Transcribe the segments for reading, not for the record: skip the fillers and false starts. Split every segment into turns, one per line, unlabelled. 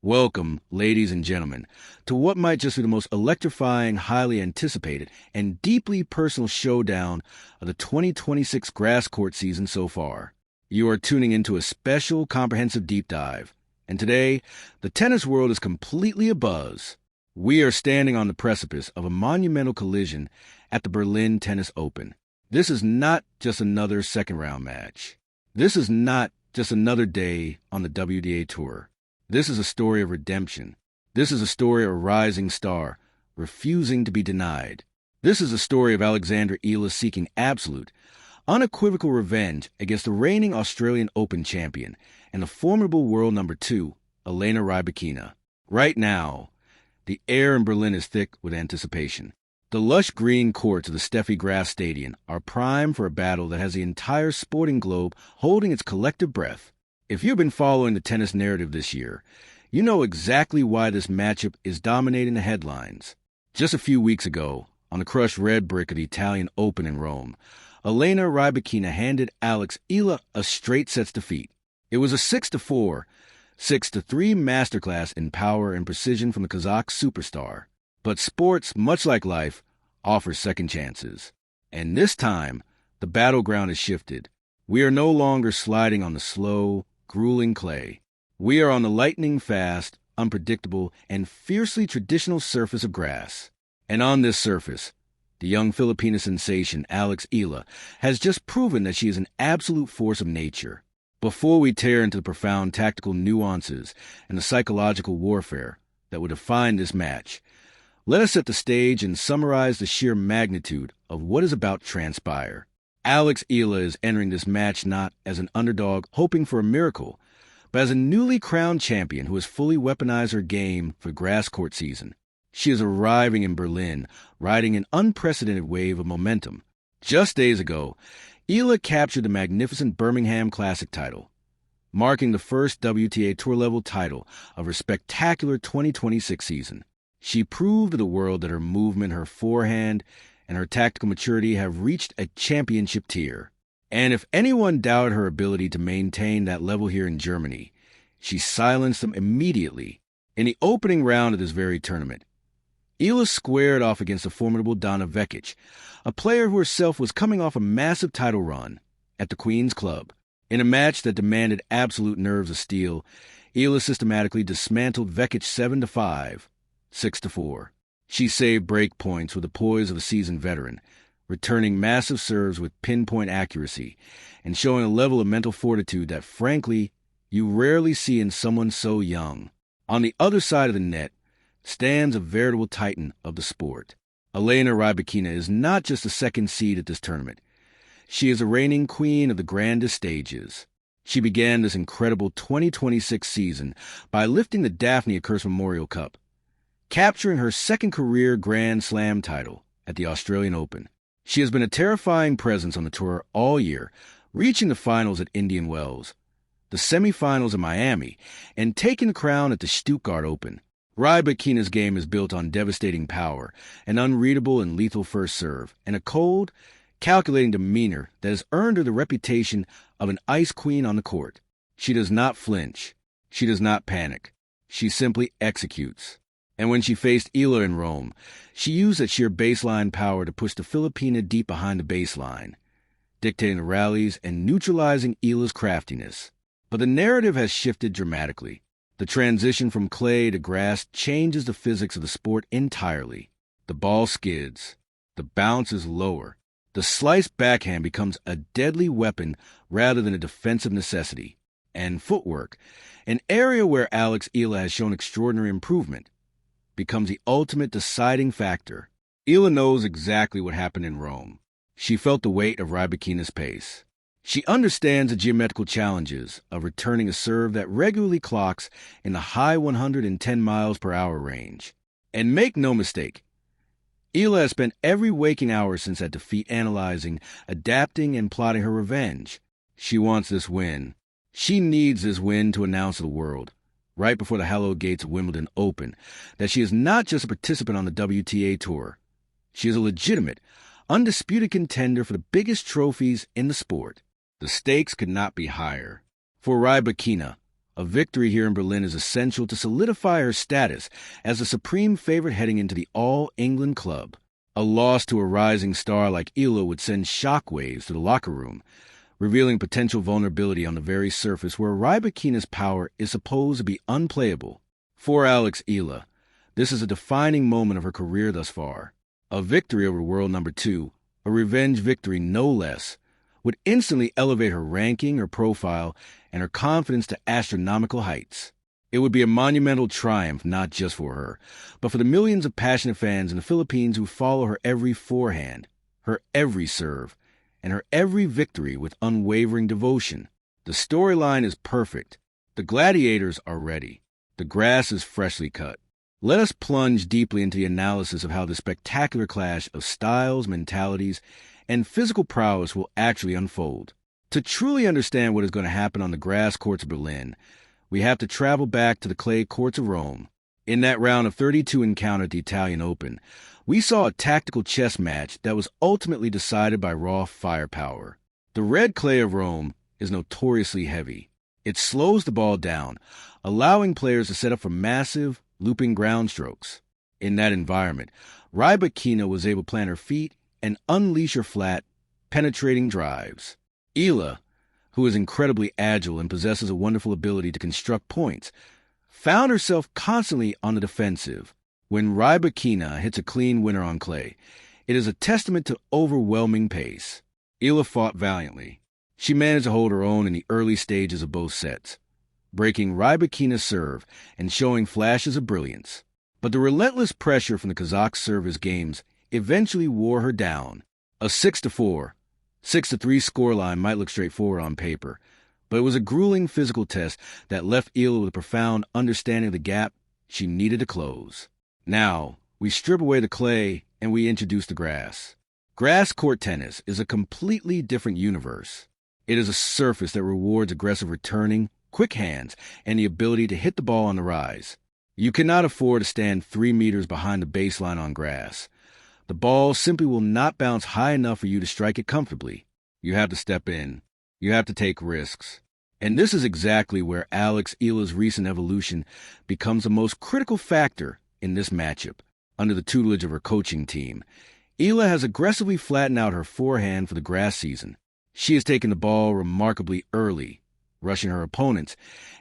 Welcome, ladies and gentlemen, to what might just be the most electrifying, highly anticipated, and deeply personal showdown of the 2026 grass court season so far. You are tuning into a special, comprehensive deep dive, and today, the tennis world is completely abuzz. We are standing on the precipice of a monumental collision at the Berlin Tennis Open. This is not just another second-round match. This is not just another day on the WTA Tour. This is a story of redemption. This is a story of a rising star, refusing to be denied. This is a story of Alex Eala seeking absolute, unequivocal revenge against the reigning Australian Open champion and the formidable world number 2, Elena Rybakina. Right now, the air in Berlin is thick with anticipation. The lush green courts of the Steffi Graf Stadium are primed for a battle that has the entire sporting globe holding its collective breath. If you've been following the tennis narrative this year, you know exactly why this matchup is dominating the headlines. Just a few weeks ago, on the crushed red brick of the Italian Open in Rome, Elena Rybakina handed Alex Eala a straight sets defeat. It was a 6-4, 6-3 masterclass in power and precision from the Kazakh superstar. But sports, much like life, offers second chances. And this time, the battleground has shifted. We are no longer sliding on the slow, grueling clay. We are on the lightning-fast, unpredictable, and fiercely traditional surface of grass. And on this surface, the young Filipina sensation Alex Eala has just proven that she is an absolute force of nature. Before we tear into the profound tactical nuances and the psychological warfare that will define this match, let us set the stage and summarize the sheer magnitude of what is about to transpire. Alex Eala is entering this match not as an underdog hoping for a miracle, but as a newly crowned champion who has fully weaponized her game for grass court season. She is arriving in Berlin, riding an unprecedented wave of momentum. Just days ago, Eala captured the magnificent Birmingham Classic title, marking the first WTA Tour-level title of her spectacular 2026 season. She proved to the world that her movement, her forehand, and her tactical maturity have reached a championship tier. And if anyone doubted her ability to maintain that level here in Germany, she silenced them immediately. In the opening round of this very tournament, Eala squared off against the formidable Donna Vekic, a player who herself was coming off a massive title run at the Queen's Club. In a match that demanded absolute nerves of steel, Eala systematically dismantled Vekic 7-5, 6-4. She saved break points with the poise of a seasoned veteran, returning massive serves with pinpoint accuracy and showing a level of mental fortitude that, frankly, you rarely see in someone so young. On the other side of the net stands a veritable titan of the sport. Elena Rybakina is not just the second seed at this tournament. She is a reigning queen of the grandest stages. She began this incredible 2026 season by lifting the Daphne Akers Memorial Cup, capturing her second career Grand Slam title at the Australian Open. She has been a terrifying presence on the tour all year, reaching the finals at Indian Wells, the semifinals in Miami, and taking the crown at the Stuttgart Open. Rybakina's game is built on devastating power, an unreadable and lethal first serve, and a cold, calculating demeanor that has earned her the reputation of an ice queen on the court. She does not flinch. She does not panic. She simply executes. And when she faced Eala in Rome, she used that sheer baseline power to push the Filipina deep behind the baseline, dictating the rallies and neutralizing Eala's craftiness. But the narrative has shifted dramatically. The transition from clay to grass changes the physics of the sport entirely. The ball skids. The bounce is lower. The sliced backhand becomes a deadly weapon rather than a defensive necessity. And footwork, an area where Alex Eala has shown extraordinary improvement, becomes the ultimate deciding factor. Eala knows exactly what happened in Rome. She felt the weight of Rybakina's pace. She understands the geometrical challenges of returning a serve that regularly clocks in the high 110 miles per hour range. And make no mistake, Eala has spent every waking hour since that defeat analyzing, adapting, and plotting her revenge. She wants this win. She needs this win to announce to the world, right before the hallowed gates of Wimbledon open, that she is not just a participant on the WTA Tour. She is a legitimate, undisputed contender for the biggest trophies in the sport. The stakes could not be higher. For Rybakina, A victory here in Berlin is essential to solidify her status as the supreme favorite heading into the All-England club. A loss to a rising star like Eala would send shockwaves to the locker room, revealing potential vulnerability on the very surface where Rybakina's power is supposed to be unplayable. For Alex Eala, this is a defining moment of her career thus far. A victory over world number 2, a revenge victory no less, would instantly elevate her ranking, her profile, and her confidence to astronomical heights. It would be a monumental triumph not just for her, but for the millions of passionate fans in the Philippines who follow her every forehand, her every serve, and her every victory with unwavering devotion. The storyline is perfect. The gladiators are ready. The grass is freshly cut. Let us plunge deeply into the analysis of how the spectacular clash of styles, mentalities, and physical prowess will actually unfold. To truly understand what is going to happen on the grass courts of Berlin, we have to travel back to the clay courts of Rome. In that round of 32 encounter at the Italian Open, we saw a tactical chess match that was ultimately decided by raw firepower. The red clay of Rome is notoriously heavy. It slows the ball down, allowing players to set up for massive, looping ground strokes. In that environment, Rybakina was able to plant her feet and unleash her flat, penetrating drives. Eala, who is incredibly agile and possesses a wonderful ability to construct points, found herself constantly on the defensive. When Rybakina hits a clean winner on clay, it is a testament to overwhelming pace. Eala fought valiantly. She managed to hold her own in the early stages of both sets, breaking Rybakina's serve and showing flashes of brilliance. But the relentless pressure from the Kazakh service games eventually wore her down. A 6-4, 6-3 scoreline might look straightforward on paper, but it was a grueling physical test that left Eala with a profound understanding of the gap she needed to close. Now, we strip away the clay and we introduce the grass. Grass court tennis is a completely different universe. It is a surface that rewards aggressive returning, quick hands, and the ability to hit the ball on the rise. You cannot afford to stand 3 meters behind the baseline on grass. The ball simply will not bounce high enough for you to strike it comfortably. You have to step in. You have to take risks. And this is exactly where Alex Eala's recent evolution becomes the most critical factor in this matchup. Under the tutelage of her coaching team, Eala has aggressively flattened out her forehand for the grass season. She has taken the ball remarkably early, rushing her opponents,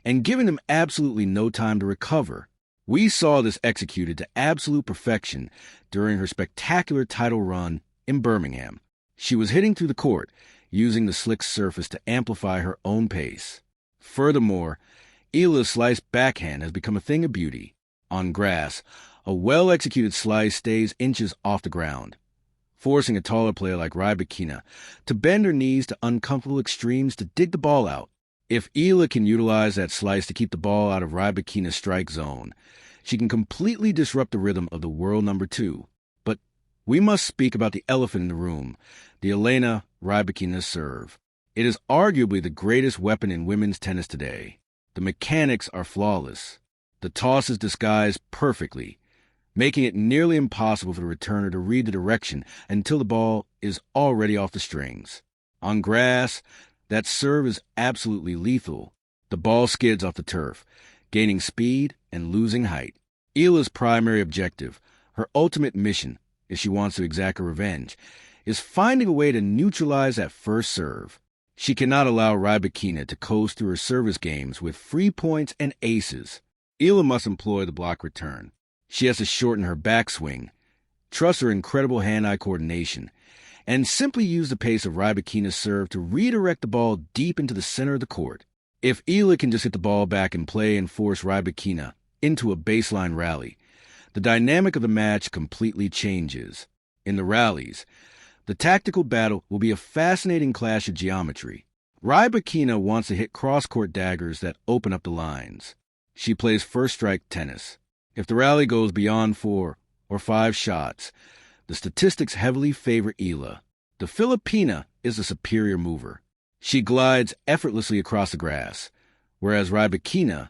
and giving them absolutely no time to recover. We saw this executed to absolute perfection during her spectacular title run in Birmingham. She was hitting through the court, using the slick surface to amplify her own pace. Furthermore, Eala's slice backhand has become a thing of beauty. On grass, a well-executed slice stays inches off the ground, forcing a taller player like Rybakina to bend her knees to uncomfortable extremes to dig the ball out. If Eala can utilize that slice to keep the ball out of Rybakina's strike zone, she can completely disrupt the rhythm of the world number 2. But we must speak about the elephant in the room, the Elena Rybakina serve. It is arguably the greatest weapon in women's tennis today. The mechanics are flawless. The toss is disguised perfectly, making it nearly impossible for the returner to read the direction until the ball is already off the strings. On grass, that serve is absolutely lethal. The ball skids off the turf, gaining speed and losing height. Eala's primary objective, her ultimate mission, if she wants to exact a revenge, is finding a way to neutralize that first serve. She cannot allow Rybakina to coast through her service games with free points and aces. Eala must employ the block return. She has to shorten her backswing, trust her incredible hand-eye coordination, and simply use the pace of Rybakina's serve to redirect the ball deep into the center of the court. If Eala can just hit the ball back in play and force Rybakina into a baseline rally, the dynamic of the match completely changes. In the rallies, the tactical battle will be a fascinating clash of geometry. Rybakina wants to hit cross-court daggers that open up the lines. She plays first-strike tennis. If the rally goes beyond 4 or 5 shots, the statistics heavily favor Eala. The Filipina is the superior mover. She glides effortlessly across the grass, whereas Rybakina,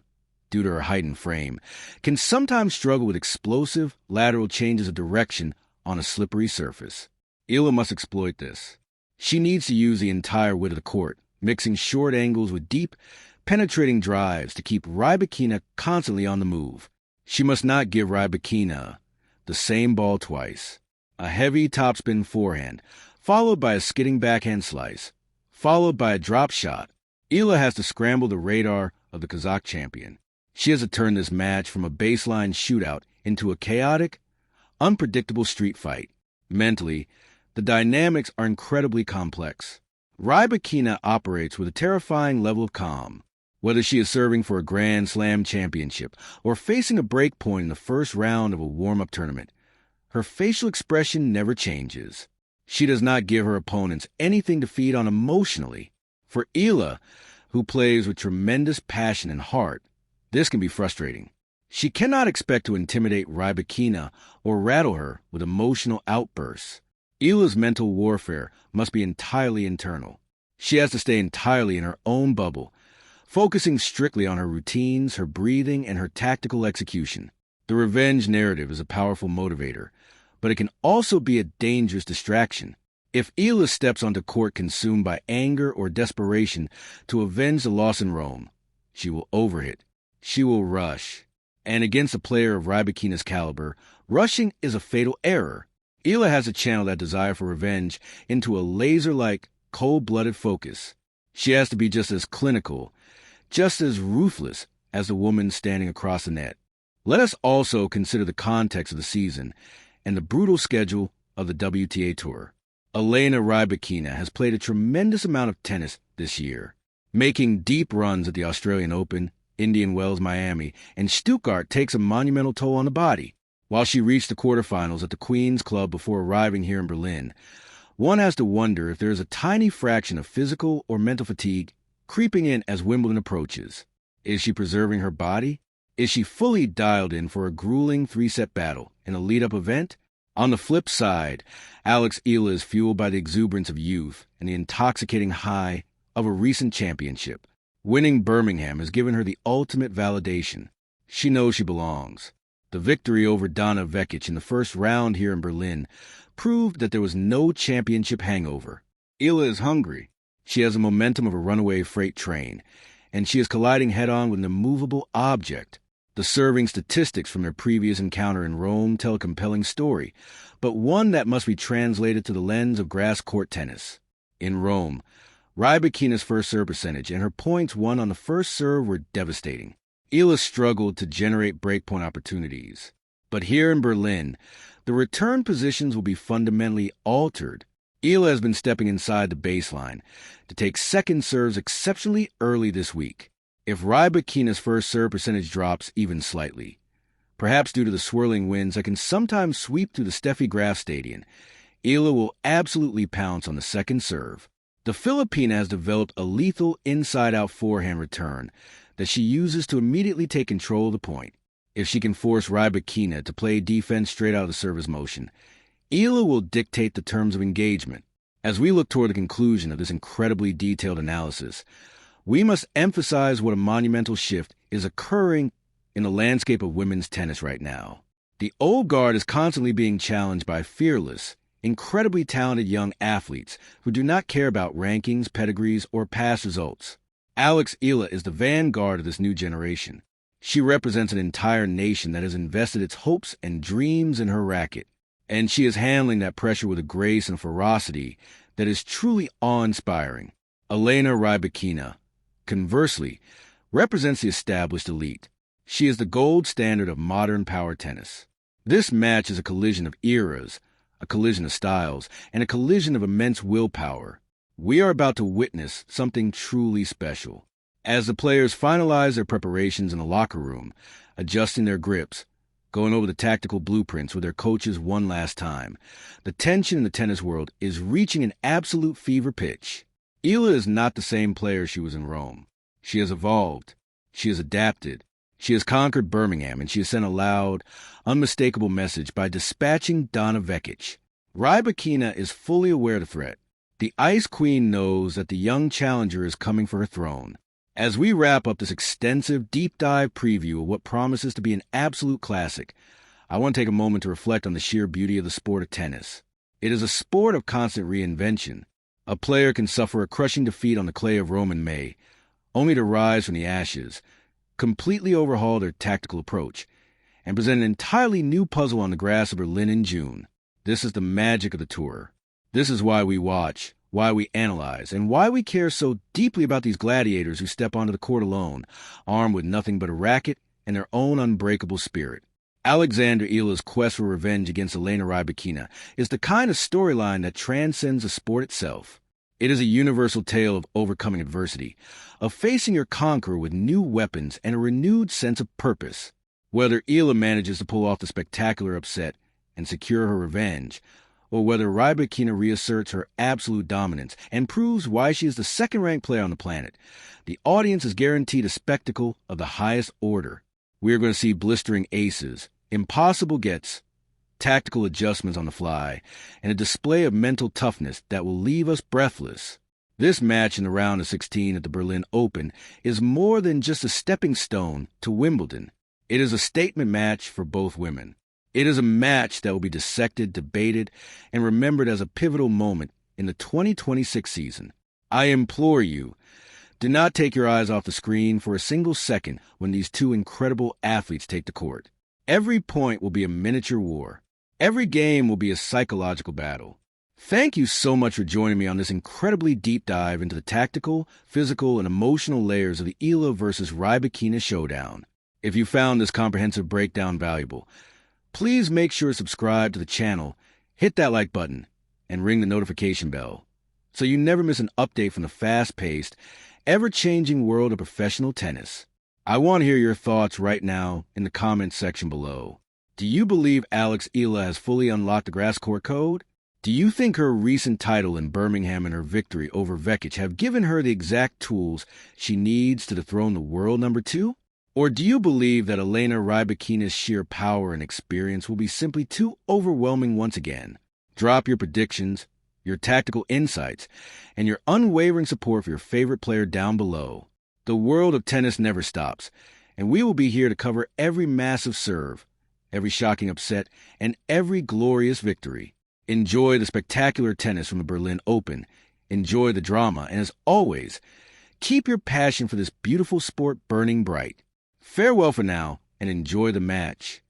due to her height and frame, can sometimes struggle with explosive lateral changes of direction on a slippery surface. Eala must exploit this. She needs to use the entire width of the court, mixing short angles with deep, penetrating drives to keep Rybakina constantly on the move. She must not give Rybakina the same ball twice. A heavy topspin forehand, followed by a skidding backhand slice, followed by a drop shot. Eala has to scramble the radar of the Kazakh champion. She has to turn this match from a baseline shootout into a chaotic, unpredictable street fight. Mentally, the dynamics are incredibly complex. Rybakina operates with a terrifying level of calm. Whether she is serving for a Grand Slam championship or facing a break point in the first round of a warm-up tournament, her facial expression never changes. She does not give her opponents anything to feed on emotionally. For Eala, who plays with tremendous passion and heart, this can be frustrating. She cannot expect to intimidate Rybakina or rattle her with emotional outbursts. Eala's mental warfare must be entirely internal. She has to stay entirely in her own bubble, focusing strictly on her routines, her breathing, and her tactical execution. The revenge narrative is a powerful motivator, but it can also be a dangerous distraction. If Eala steps onto court consumed by anger or desperation to avenge the loss in Rome, she will overhit. She will rush. And against a player of Rybakina's caliber, rushing is a fatal error. Eala has to channel that desire for revenge into a laser-like, cold-blooded focus. She has to be just as clinical, just as ruthless as the woman standing across the net. Let us also consider the context of the season and the brutal schedule of the WTA Tour. Elena Rybakina has played a tremendous amount of tennis this year, making deep runs at the Australian Open, Indian Wells, Miami, and Stuttgart takes a monumental toll on the body. While she reached the quarterfinals at the Queen's Club before arriving here in Berlin, one has to wonder if there is a tiny fraction of physical or mental fatigue creeping in as Wimbledon approaches. Is she preserving her body? Is she fully dialed in for a grueling three-set battle in a lead-up event? On the flip side, Alex Eala is fueled by the exuberance of youth and the intoxicating high of a recent championship. Winning Birmingham has given her the ultimate validation. She knows she belongs. The victory over Dana Vekic in the first round here in Berlin proved that there was no championship hangover. Eala is hungry. She has the momentum of a runaway freight train, and she is colliding head-on with an immovable object. The serving statistics from their previous encounter in Rome tell a compelling story, but one that must be translated to the lens of grass court tennis. In Rome, Rybakina's first serve percentage and her points won on the first serve were devastating. Eala struggled to generate breakpoint opportunities. But here in Berlin, the return positions will be fundamentally altered. Eala has been stepping inside the baseline to take second serves exceptionally early this week. If Rybakina's first serve percentage drops even slightly, perhaps due to the swirling winds that can sometimes sweep through the Steffi Graf Stadion, Eala will absolutely pounce on the second serve. The Filipina has developed a lethal inside-out forehand return that she uses to immediately take control of the point. If she can force Rybakina to play defense straight out of the service motion, Eala will dictate the terms of engagement. As we look toward the conclusion of this incredibly detailed analysis, we must emphasize what a monumental shift is occurring in the landscape of women's tennis right now. The old guard is constantly being challenged by fearless, incredibly talented young athletes who do not care about rankings, pedigrees, or past results. Alex Eala is the vanguard of this new generation. She represents an entire nation that has invested its hopes and dreams in her racket, and she is handling that pressure with a grace and ferocity that is truly awe-inspiring. Elena Rybakina, conversely, represents the established elite. She is the gold standard of modern power tennis. This match is a collision of eras, a collision of styles, and a collision of immense willpower. We are about to witness something truly special. As the players finalize their preparations in the locker room, adjusting their grips, going over the tactical blueprints with their coaches one last time, the tension in the tennis world is reaching an absolute fever pitch. Eala is not the same player she was in Rome. She has evolved. She has adapted. She has conquered Birmingham, and she has sent a loud, unmistakable message by dispatching Dana Vekic. Rybakina is fully aware of the threat. The Ice Queen knows that the young challenger is coming for her throne. As we wrap up this extensive, deep-dive preview of what promises to be an absolute classic, I want to take a moment to reflect on the sheer beauty of the sport of tennis. It is a sport of constant reinvention. A player can suffer a crushing defeat on the clay of Rome in May, only to rise from the ashes, completely overhaul their tactical approach, and present an entirely new puzzle on the grass of Berlin in June. This is the magic of the tour. This is why we watch, why we analyze, and why we care so deeply about these gladiators who step onto the court alone, armed with nothing but a racket and their own unbreakable spirit. Alexander Eala's quest for revenge against Elena Rybakina is the kind of storyline that transcends the sport itself. It is a universal tale of overcoming adversity, of facing your conqueror with new weapons and a renewed sense of purpose. Whether Eala manages to pull off the spectacular upset and secure her revenge, or whether Rybakina reasserts her absolute dominance and proves why she is the second-ranked player on the planet, the audience is guaranteed a spectacle of the highest order. We are going to see blistering aces, impossible gets, tactical adjustments on the fly, and a display of mental toughness that will leave us breathless. This match in the round of 16 at the Berlin Open is more than just a stepping stone to Wimbledon. It is a statement match for both women. It is a match that will be dissected, debated, and remembered as a pivotal moment in the 2026 season. I implore you, do not take your eyes off the screen for a single second when these two incredible athletes take the court. Every point will be a miniature war. Every game will be a psychological battle. Thank you so much for joining me on this incredibly deep dive into the tactical, physical, and emotional layers of the Eala versus Rybakina showdown. If you found this comprehensive breakdown valuable, please make sure to subscribe to the channel, hit that like button, and ring the notification bell so you never miss an update from the fast-paced, ever-changing world of professional tennis. I want to hear your thoughts right now in the comments section below. Do you believe Alex Eala has fully unlocked the grass court code? Do you think her recent title in Birmingham and her victory over Vekic have given her the exact tools she needs to dethrone the world number 2? Or do you believe that Elena Rybakina's sheer power and experience will be simply too overwhelming once again? Drop your predictions, your tactical insights, and your unwavering support for your favorite player down below. The world of tennis never stops, and we will be here to cover every massive serve, every shocking upset, and every glorious victory. Enjoy the spectacular tennis from the Berlin Open. Enjoy the drama, and as always, keep your passion for this beautiful sport burning bright. Farewell for now, and enjoy the match.